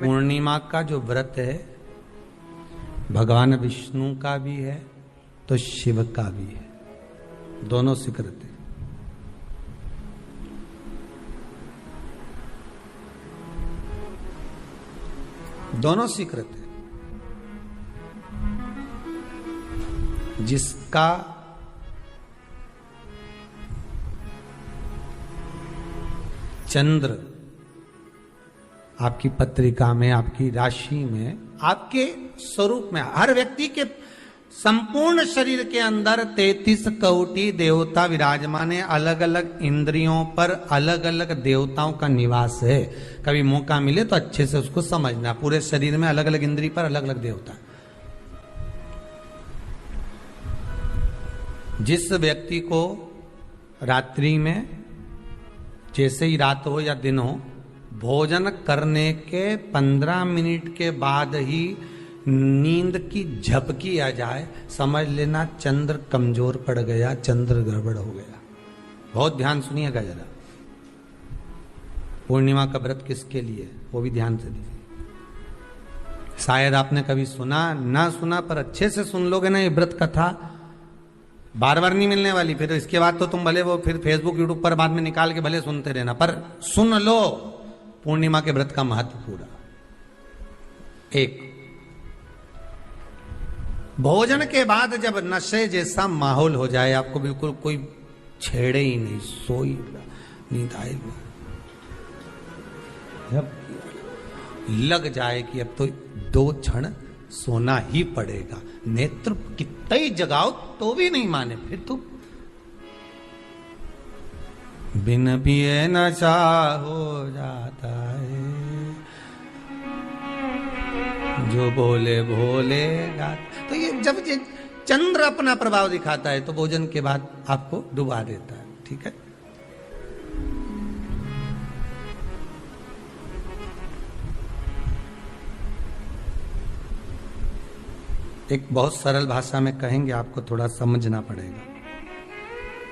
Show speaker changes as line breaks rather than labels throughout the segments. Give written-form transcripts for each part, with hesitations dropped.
पूर्णिमा का जो व्रत है भगवान विष्णु का भी है तो शिव का भी है, दोनों स्वीकृत है। दोनों स्वीकृत है। जिसका चंद्र आपकी पत्रिका में, आपकी राशि में, आपके स्वरूप में, हर व्यक्ति के संपूर्ण शरीर के अंदर 33 कोटि देवता विराजमान है। अलग अलग इंद्रियों पर अलग अलग देवताओं का निवास है। कभी मौका मिले तो अच्छे से उसको समझना। पूरे शरीर में अलग अलग इंद्रिय पर अलग अलग देवता। जिस व्यक्ति को रात्रि में, जैसे ही रात हो या दिन हो, भोजन करने के 15 मिनट के बाद ही नींद की झपकी आ जाए, समझ लेना चंद्र कमजोर पड़ गया, चंद्र गड़बड़ हो गया। बहुत ध्यान सुनिएगा जरा। पूर्णिमा का व्रत किसके लिए, वो भी ध्यान से दीजिए। शायद आपने कभी सुना ना सुना, पर अच्छे से सुन लोगे ना ये व्रत कथा, बार बार नहीं मिलने वाली। फिर इसके बाद तो तुम भले वो फिर फेसबुक यूट्यूब पर बाद में निकाल के भले सुनते रहना, पर सुन लो पूर्णिमा के व्रत का महत्व पूरा। एक, भोजन के बाद जब नशे जैसा माहौल हो जाए, आपको बिल्कुल कोई छेड़े ही नहीं, सोई नींद आए, जब लग जाए कि अब तो 2 क्षण सोना ही पड़ेगा, नेत्र कितना ही जगाओ तो भी नहीं माने, फिर तो बिन पिए नशा हो जाता है, जो बोले भोले गाता। तो ये जब ये चंद्र अपना प्रभाव दिखाता है तो भोजन के बाद आपको डुबा देता है। ठीक है। एक बहुत सरल भाषा में कहेंगे, आपको थोड़ा समझना पड़ेगा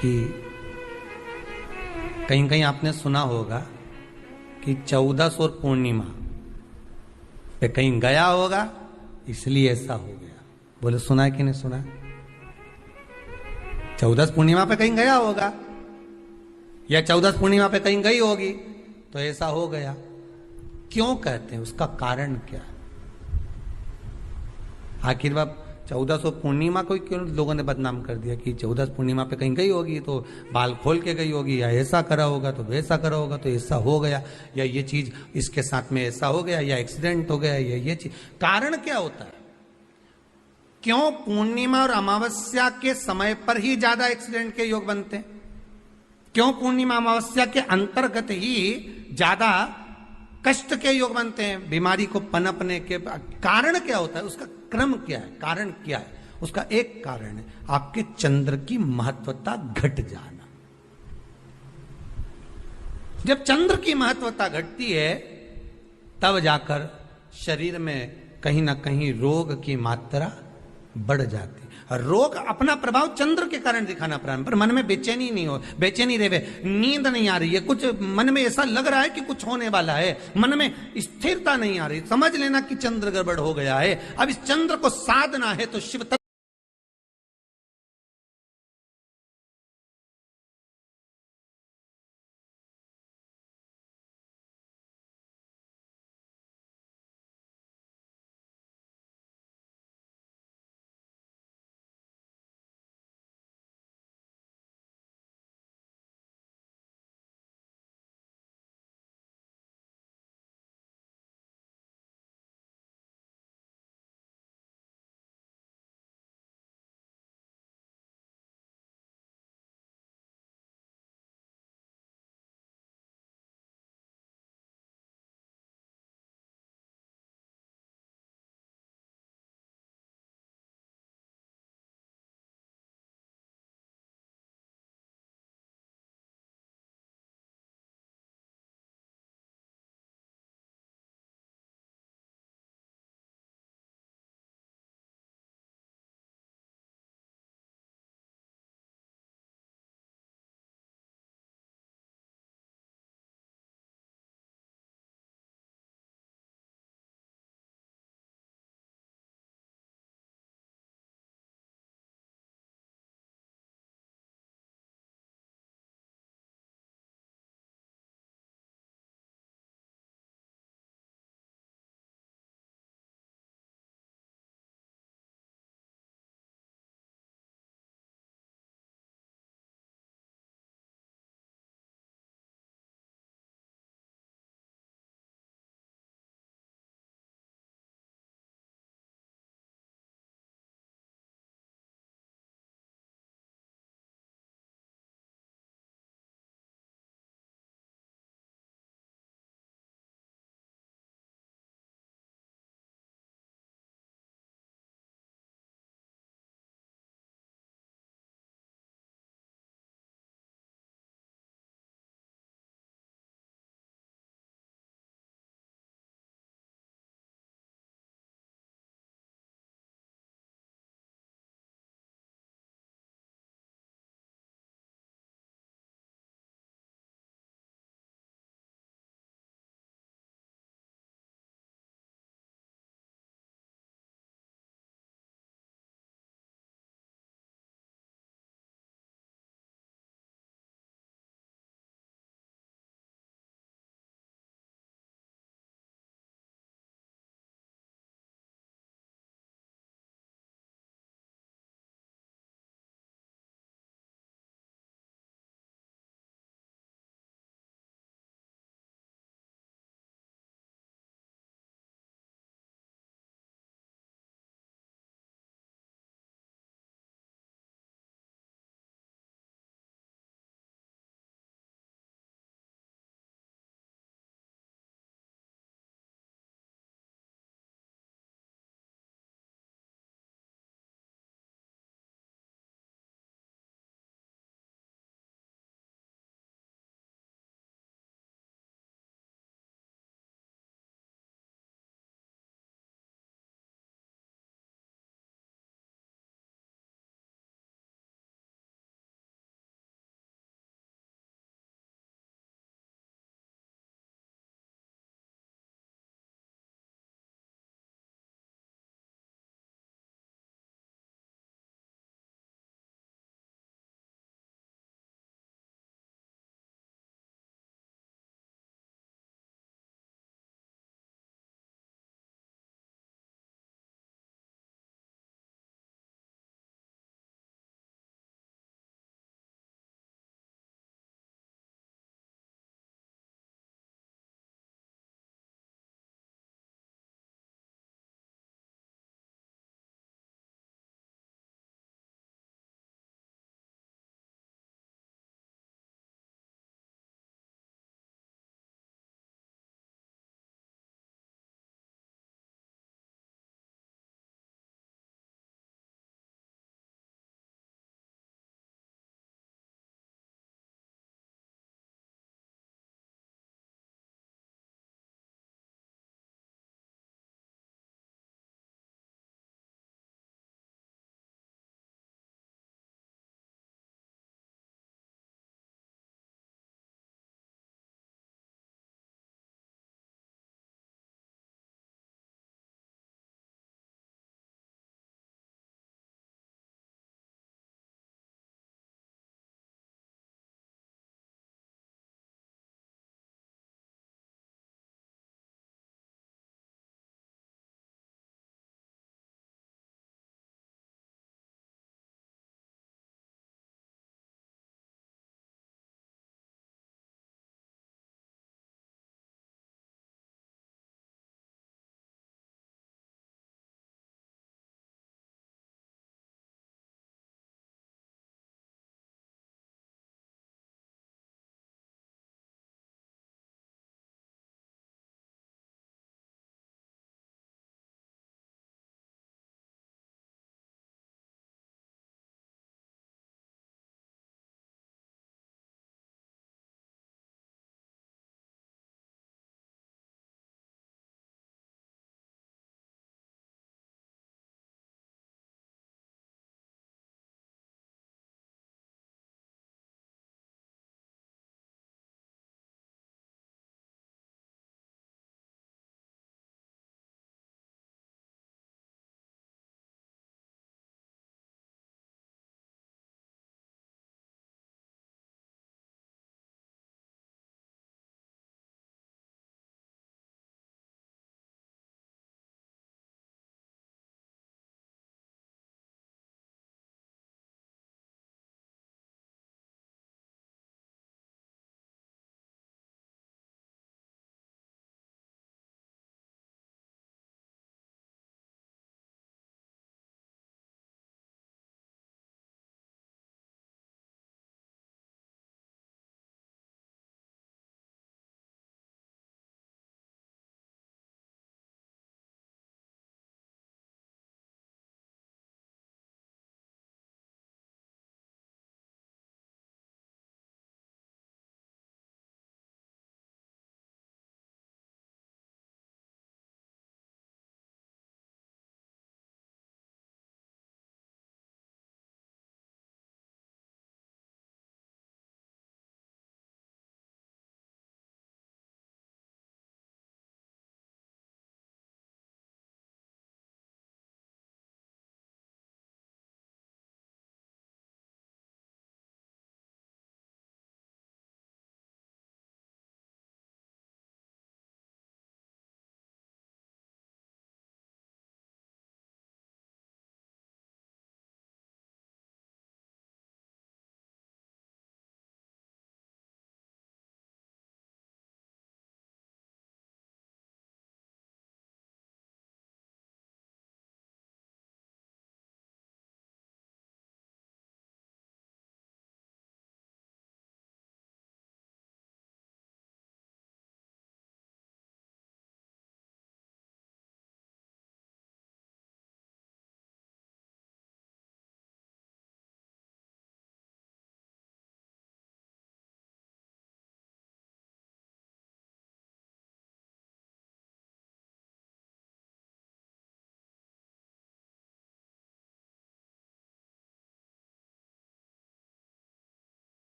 कि कहीं कहीं आपने सुना होगा कि 14 और पूर्णिमा पे कहीं गया होगा इसलिए ऐसा हो गया। बोले सुना है कि नहीं सुना? 14 पूर्णिमा पे कहीं गया होगा या 14 पूर्णिमा पे कहीं गई होगी तो ऐसा हो गया। क्यों कहते हैं, उसका कारण क्या? आखिर बात 14 पूर्णिमा को क्यों लोगों ने बदनाम कर दिया कि 14 पूर्णिमा पे कहीं गई होगी तो बाल खोल के गई होगी, या ऐसा करा होगा तो वैसा करा होगा तो ऐसा हो गया, या ये चीज इसके साथ में ऐसा हो गया, या एक्सीडेंट हो गया, या ये चीज। कारण क्या होता है? क्यों पूर्णिमा और अमावस्या के समय पर ही ज्यादा एक्सीडेंट के योग बनते हैं? क्यों पूर्णिमा अमावस्या के अंतर्गत ही ज्यादा कष्ट के योग बनते हैं, बीमारी को पनपने के? कारण क्या होता है? उसका क्रम क्या है? कारण क्या है? उसका एक कारण है आपके चंद्र की महत्वता घट जाना। जब चंद्र की महत्वता घटती है तब जाकर शरीर में कहीं ना कहीं रोग की मात्रा बढ़ जाती है। रोग अपना प्रभाव चंद्र के कारण दिखाना प्रारंभ, पर मन में बेचैनी नहीं हो, बेचैनी रहे, नींद नहीं आ रही है, कुछ मन में ऐसा लग रहा है कि कुछ होने वाला है, मन में स्थिरता नहीं आ रही, समझ लेना कि चंद्र गड़बड़ हो गया है। अब इस चंद्र को साधना है तो शिव